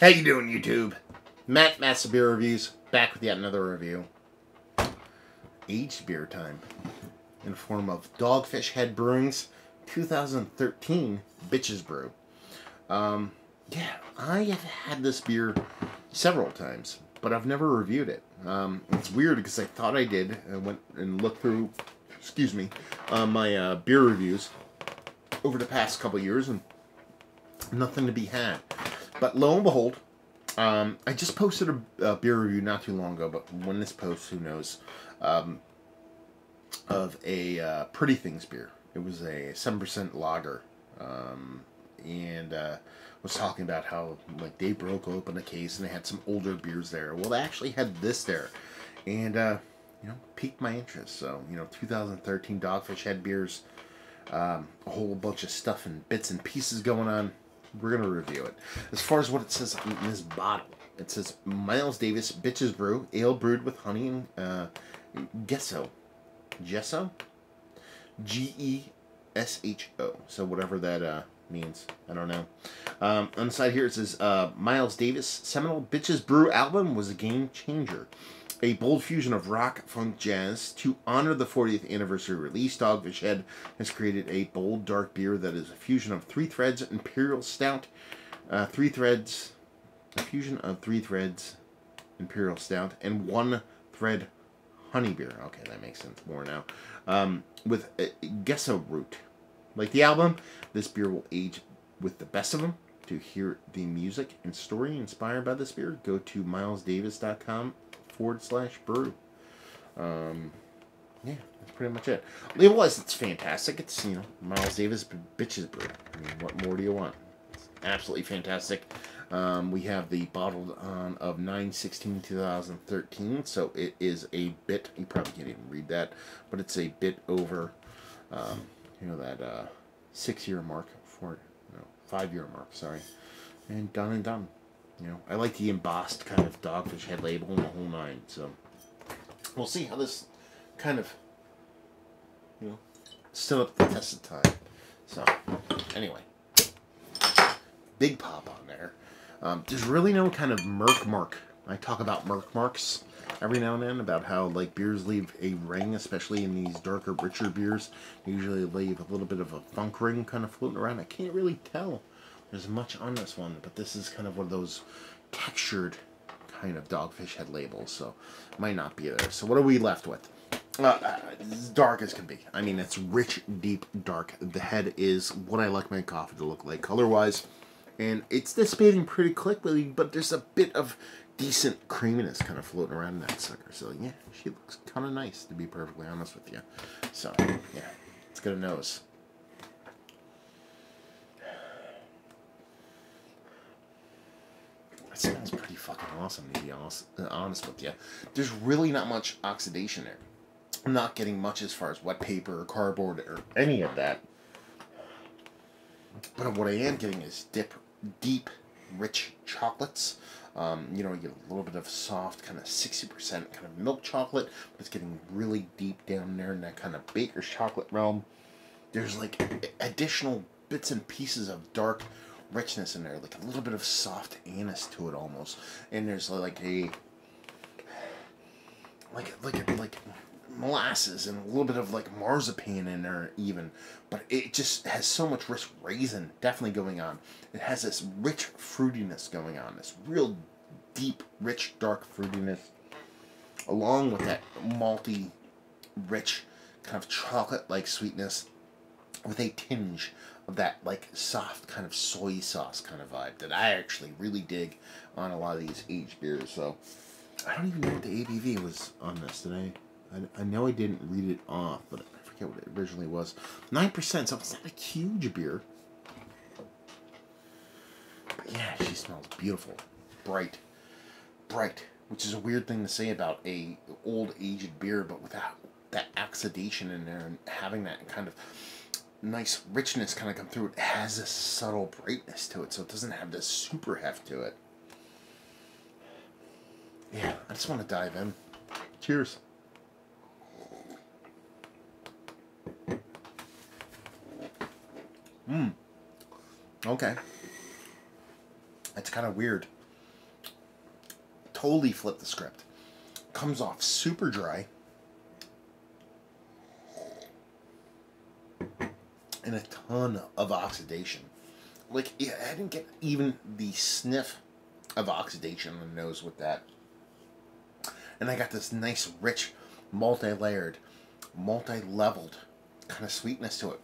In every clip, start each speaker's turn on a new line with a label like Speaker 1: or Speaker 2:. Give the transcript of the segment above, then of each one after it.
Speaker 1: How you doing, YouTube? Master Beer Reviews, back with yet another review. Aged beer time. In the form of Dogfish Head Brewing's 2013 Bitches Brew. Yeah, I have had this beer several times, but I've never reviewed it. It's weird because I thought I did. I went and looked through, my beer reviews over the past couple years, and nothing to be had. But lo and behold, I just posted a beer review not too long ago, but when this posts, who knows, of a Pretty Things beer. It was a 7% lager, and was talking about how like they broke open a case and they had some older beers there. Well, they actually had this there, and piqued my interest. So 2013 Dogfish Head beers, a whole bunch of stuff and bits and pieces going on. We're going to review it. As far as what it says in this bottle, it says Miles Davis Bitches Brew, ale brewed with honey and gesso. Gesso? G-E-S-H-O. So whatever that means. I don't know. On the side here it says, Miles Davis' seminal Bitches Brew album was a game changer. A bold fusion of rock, funk, jazz. To honor the 40th anniversary release, Dogfish Head has created a bold, dark beer that is a fusion of 3 threads Imperial Stout, 3 threads, a fusion of 3 threads Imperial Stout, and 1 thread honey beer. Okay, that makes sense more now. With gesso root. Like the album, this beer will age with the best of them. To hear the music and story inspired by this beer, go to milesdavis.com/brew. Yeah, that's pretty much it. Label-wise, it's fantastic. It's, Miles Davis Bitches Brew. I mean, what more do you want? It's absolutely fantastic. We have the bottled on of 9/16/2013, so it is a bit, you probably can't even read that, but it's a bit over, that 6-year mark, 5-year mark, sorry. And done. I like the embossed kind of Dogfish Head label and the whole 9, so we'll see how this kind of, stood up the test of time. So, anyway, big pop on there. There's really no kind of merc mark. I talk about merc marks every now and then, about how like beers leave a ring, especially in these darker, richer beers. They usually leave a little bit of a funk ring kind of floating around. I can't really tell there's much on this one, but this is kind of one of those textured kind of Dogfish Head labels, so it might not be there. So what are we left with? It's dark as can be. I mean, it's rich, deep, dark. The head is what I like my coffee to look like color-wise, and it's dissipating pretty quickly, but there's a bit of decent creaminess kind of floating around in that sucker. So yeah, she looks kind of nice, to be perfectly honest with you. So yeah, let's get a nose. It smells pretty fucking awesome, to be honest with you. There's really not much oxidation there. I'm not getting much as far as wet paper or cardboard or any of that. But what I am getting is deep, rich chocolates. You get a little bit of soft, kind of 60% kind of milk chocolate, but it's getting really deep down there in that kind of baker's chocolate realm. There's like additional bits and pieces of dark richness in there, like a little bit of soft anise to it almost, and there's like molasses and a little bit of like marzipan in there even, but it just has so much rich raisin definitely going on. It has this rich fruitiness going on, this real deep, rich, dark fruitiness, along with that malty, rich kind of chocolate-like sweetness, with a tinge of that like soft kind of soy sauce kind of vibe that I actually really dig on a lot of these aged beers. So I don't even know what the ABV was on this today. I know I didn't read it off, but I forget what it originally was. 9%, so it's not a huge beer. But yeah, she smells beautiful, bright, which is a weird thing to say about a old aged beer, but without that oxidation in there and having that kind of nice richness kind of come through, it has this subtle brightness to it, so it doesn't have this super heft to it. Yeah, I just want to dive in. Cheers. Okay. It's kind of weird. totally flipped the script. Comes off super dry. And a ton of oxidation. Like, I didn't get even the sniff of oxidation on the nose with that. And I got this nice, rich, multi-layered, multi-leveled kind of sweetness to it.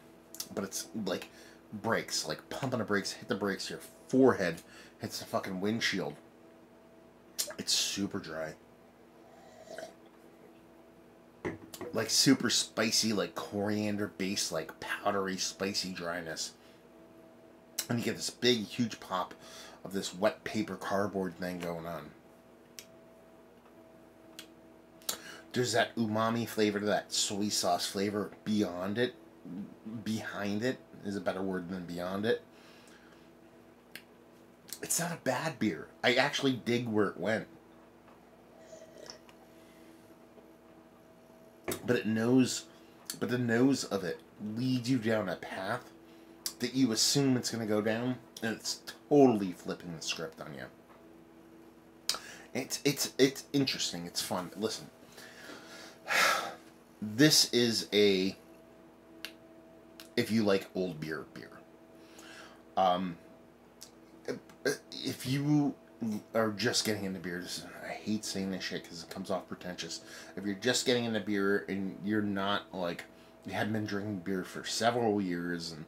Speaker 1: But it's like brakes, like pumping the brakes, hit the brakes, your forehead hits the fucking windshield. It's super dry. Like super spicy, like coriander based, like powdery, spicy dryness. And you get this big, huge pop of this wet paper cardboard thing going on. There's that umami flavor, that soy sauce flavor beyond it. Behind it is a better word than beyond it. It's not a bad beer. I actually dig where it went. But the nose of it leads you down a path that you assume it's going to go down, and it's totally flipping the script on you. It's interesting. It's fun. Listen, this is a, if you like old beer. If you are just getting into beer, I hate saying this shit because it comes off pretentious. If you're just getting into beer and you're not like, you haven't been drinking beer for several years and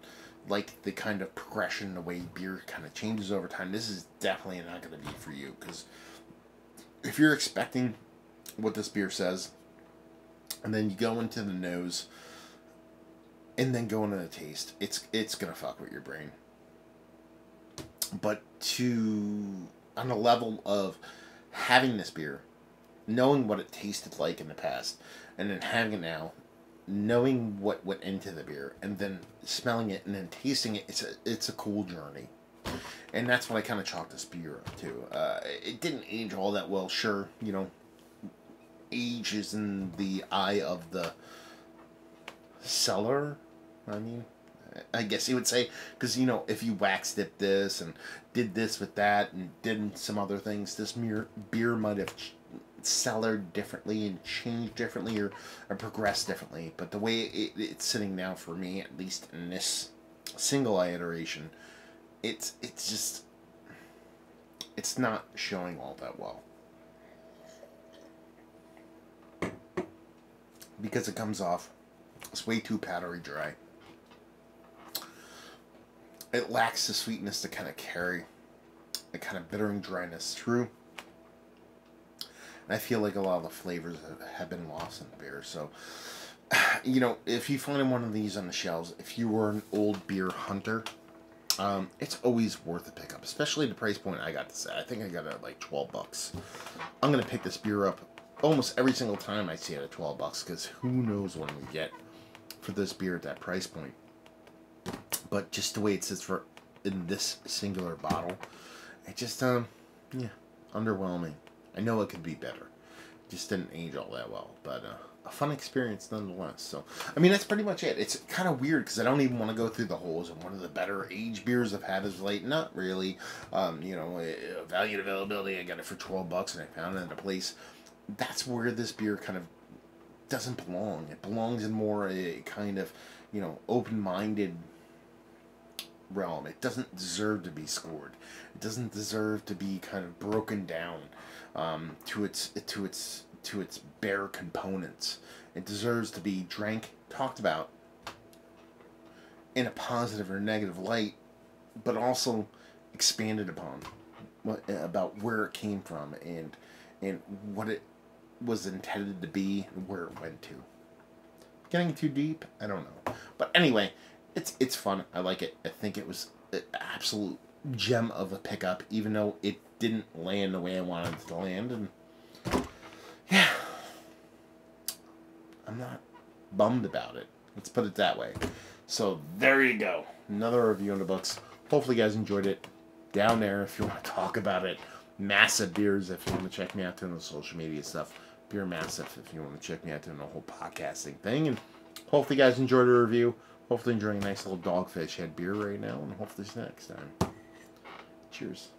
Speaker 1: like the kind of progression, the way beer kind of changes over time, this is definitely not going to be for you. Because if you're expecting what this beer says, and then you go into the nose, and then go into the taste, it's going to fuck with your brain. But on a level of having this beer, knowing what it tasted like in the past, and then having it now, knowing what went into the beer, and then smelling it and then tasting it, it's a cool journey. And that's what I kind of chalked this beer up to. It didn't age all that well, sure, you know, age is in the eye of the cellar, I mean, I guess you would say, because, you know, if you wax dipped this and did this with that and did some other things, this beer might have cellared differently and changed differently or progressed differently. But the way it's sitting now for me, at least in this single iteration, it's just, it's not showing all that well. Because it comes off, it's way too powdery dry. It lacks the sweetness to kind of carry a kind of bittering dryness through. And I feel like a lot of the flavors have been lost in the beer. So, you know, if you find one of these on the shelves, if you were an old beer hunter, it's always worth a pickup. Especially the price point I got this at. I think I got it at like $12. I'm going to pick this beer up almost every single time I see it at $12. Because who knows when we get for this beer at that price point. But just the way it sits in this singular bottle, it just, yeah, underwhelming. I know it could be better. It just didn't age all that well. But a fun experience nonetheless. So, I mean, that's pretty much it. It's kind of weird because I don't even want to go through the holes. And one of the better aged beers I've had is late. Not really. You know, value and availability, I got it for $12 and I found it at a place. That's where this beer kind of doesn't belong. It belongs in more a kind of, you know, open-minded realm. It doesn't deserve to be scored. It doesn't deserve to be kind of broken down to its bare components. It deserves to be drank, talked about in a positive or negative light, but also expanded upon about where it came from and what it was intended to be and where it went to. Getting too deep? I don't know. But anyway, it's fun. I like it. I think it was an absolute gem of a pickup, even though it didn't land the way I wanted it to land. And yeah, I'm not bummed about it. Let's put it that way. So there you go. Another review in the books. Hopefully you guys enjoyed it. Down there if you want to talk about it. Massive Beers if you want to check me out doing the social media stuff. Beer Massive if you want to check me out doing the whole podcasting thing. And hopefully you guys enjoyed the review. Hopefully enjoying a nice little Dogfish head beer right now. And hopefully see you next time. Cheers.